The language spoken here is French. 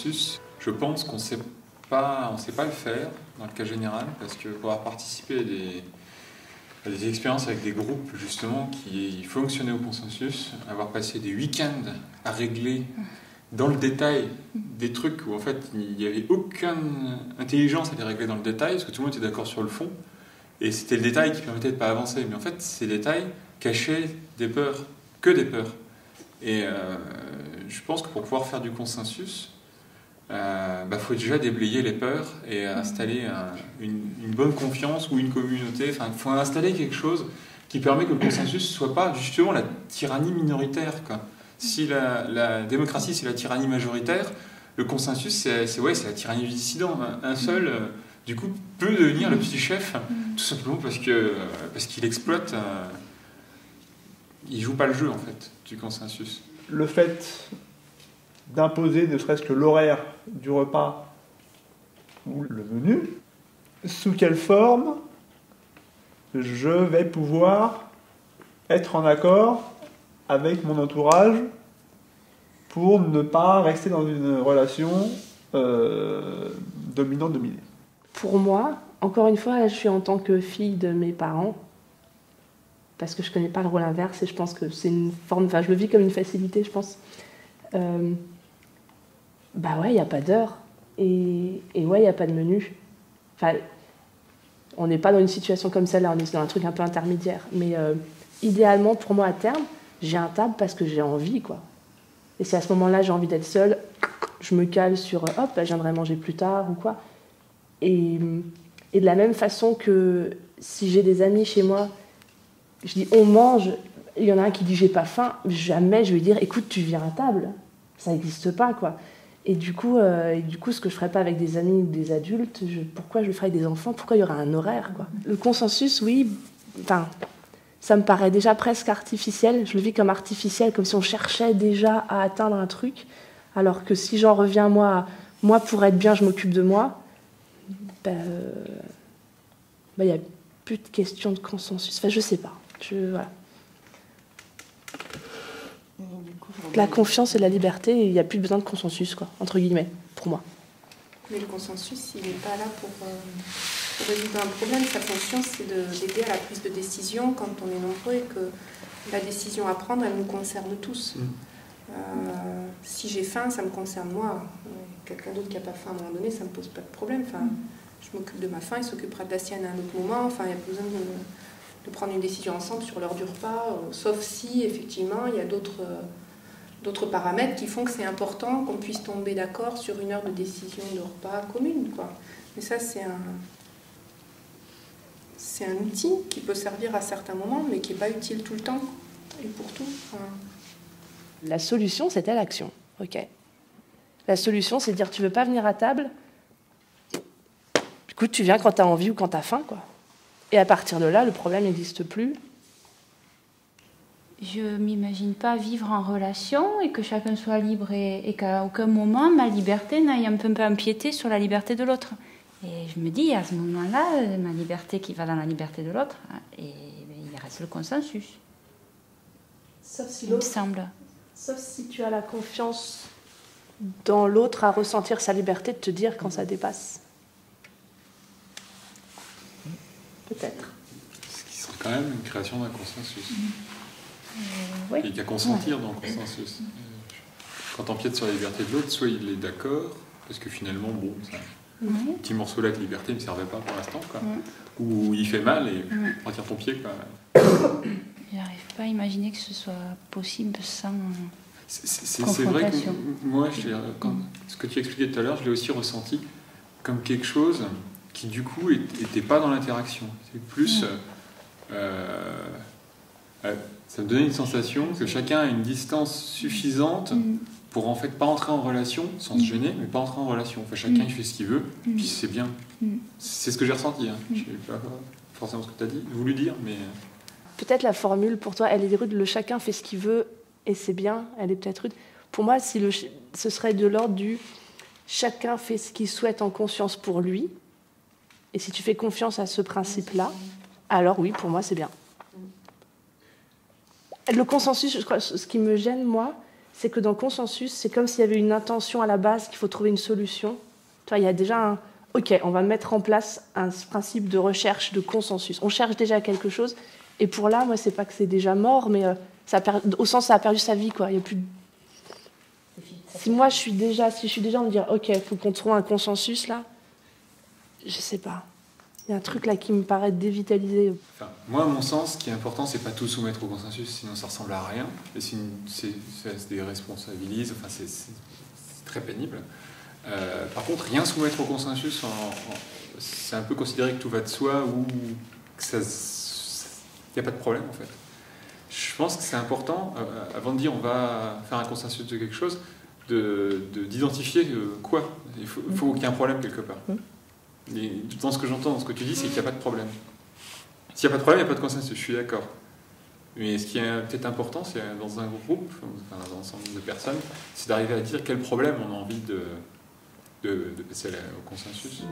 consensus, je pense qu'on sait pas le faire dans le cas général, parce que pour avoir participé à des expériences avec des groupes justement qui fonctionnaient au consensus, avoir passé des week-ends à régler dans le détail des trucs où en fait il n'y avait aucune intelligence à les régler dans le détail, parce que tout le monde était d'accord sur le fond, et c'était le détail qui permettait de ne pas avancer. Mais en fait, ces détails cachaient des peurs, que des peurs. Et je pense que pour pouvoir faire du consensus, faut déjà déblayer les peurs et installer une bonne confiance ou une communauté. Enfin, il faut installer quelque chose qui permet que le consensus ne soit pas justement la tyrannie minoritaire, quoi. Si la démocratie c'est la tyrannie majoritaire, le consensus c'est la tyrannie du dissident. Un seul, du coup, peut devenir le petit chef, tout simplement parce qu'il exploite, il joue pas le jeu en fait du consensus. Le fait d'imposer ne serait-ce que l'horaire du repas ou le menu, sous quelle forme je vais pouvoir être en accord avec mon entourage pour ne pas rester dans une relation dominant-dominé. Pour moi, encore une fois, là, je suis en tant que fille de mes parents, parce que je connais pas le rôle inverse et je pense que c'est une forme, enfin je le vis comme une facilité, je pense. Bah ouais, il n'y a pas d'heure et ouais, il n'y a pas de menu. Enfin, on n'est pas dans une situation comme celle-là, on est dans un truc un peu intermédiaire. Mais idéalement, pour moi, à terme, j'ai un table parce que j'ai envie, quoi. Et si à ce moment-là, j'ai envie d'être seule, je me cale sur hop, je viendrai manger plus tard ou quoi. Et de la même façon que si j'ai des amis chez moi, je dis on mange, il y en a un qui dit j'ai pas faim, jamais je vais dire écoute, tu viens à table. Ça n'existe pas, quoi. Et du coup, ce que je ferais pas avec des amis ou des adultes, pourquoi je le ferais avec des enfants? Pourquoi il y aurait un horaire, quoi? Le consensus, oui, enfin, ça me paraît déjà presque artificiel. Je le vis comme artificiel, comme si on cherchait déjà à atteindre un truc. Alors que si j'en reviens, moi pour être bien, je m'occupe de moi, il y a plus de question de consensus. Enfin, je sais pas. Voilà. La confiance et la liberté, il n'y a plus besoin de consensus, quoi, entre guillemets, pour moi. Mais le consensus, il n'est pas là pour résoudre un problème. Sa fonction, c'est d'aider à la prise de décision quand on est nombreux et que la décision à prendre, elle nous concerne tous. Si j'ai faim, ça me concerne moi. Quelqu'un d'autre qui n'a pas faim à un moment donné, ça ne me pose pas de problème. Enfin, je m'occupe de ma faim, il s'occupera de la sienne à un autre moment. Enfin, il n'y a pas besoin de prendre une décision ensemble sur l'heure du repas, sauf si, effectivement, il y a d'autres paramètres qui font que c'est important qu'on puisse tomber d'accord sur une heure de décision de repas commune, quoi. Mais ça, c'est un outil qui peut servir à certains moments, mais qui n'est pas utile tout le temps et pour tout. Enfin... La solution, c'était l'action. Ok. La solution, c'est de dire tu veux pas venir à table, écoute, tu viens quand tu as envie ou quand tu as faim, quoi. Et à partir de là, le problème n'existe plus. Je ne m'imagine pas vivre en relation et que chacun soit libre et qu'à aucun moment, ma liberté n'aille un peu empiéter sur la liberté de l'autre. Et je me dis, à ce moment-là, ma liberté qui va dans la liberté de l'autre, et il reste le consensus. Sauf si il me semble. Sauf si tu as la confiance dans l'autre à ressentir sa liberté de te dire quand ça dépasse. Peut-être. Ce qui serait quand même une création d'un consensus. Oui. Et qu'à consentir dans le consensus. Quand on empiète sur la liberté de l'autre, soit il est d'accord, parce que finalement, bon, ça, petit morceau-là de liberté ne me servait pas pour l'instant, quoi. Ou il fait mal et retire ton pied, quoi. J'arrive pas à imaginer que ce soit possible sans c'est vrai que moi, ce que tu expliquais tout à l'heure, je l'ai aussi ressenti comme quelque chose qui, du coup, n'était pas dans l'interaction. C'est plus... ça me donnait une sensation que chacun a une distance suffisante pour en fait pas entrer en relation sans se gêner, mais pas entrer en relation. Enfin, chacun il fait ce qu'il veut, puis c'est bien. C'est ce que j'ai ressenti. Hein. Je ne sais pas forcément ce que tu as voulu dire, mais... Peut-être la formule pour toi, elle est rude, le chacun fait ce qu'il veut et c'est bien, elle est peut-être rude. Pour moi, ce serait de l'ordre du chacun fait ce qu'il souhaite en conscience pour lui. Et si tu fais confiance à ce principe-là, alors oui, pour moi, c'est bien. Le consensus, je crois, ce qui me gêne, moi, c'est que dans le consensus, c'est comme s'il y avait une intention à la base, qu'il faut trouver une solution. Tu vois, il y a déjà un... Ok, on va mettre en place un principe de recherche, de consensus. On cherche déjà quelque chose. Et pour là, moi, c'est pas que c'est déjà mort, mais au sens, ça a perdu sa vie, quoi. Il y a plus... Si je suis déjà en me dire, ok, il faut qu'on trouve un consensus, là, je sais pas. Il y a un truc là qui me paraît dévitalisé. Enfin, moi, à mon sens, ce qui est important, c'est pas tout soumettre au consensus, sinon ça ressemble à rien. Et ça se déresponsabilise, enfin, c'est très pénible. Par contre, rien soumettre au consensus, c'est un peu considérer que tout va de soi ou qu'il n'y a pas de problème, en fait. Je pense que c'est important, avant de dire on va faire un consensus de quelque chose, d'identifier quoi. Il faut qu'il y ait un problème quelque part. Et dans ce que j'entends, dans ce que tu dis, c'est qu'il n'y a pas de problème. S'il n'y a pas de problème, il n'y a pas de consensus, je suis d'accord. Mais ce qui est peut-être important, c'est dans un groupe, enfin, dans un ensemble de personnes, c'est d'arriver à dire quel problème on a envie de passer au consensus.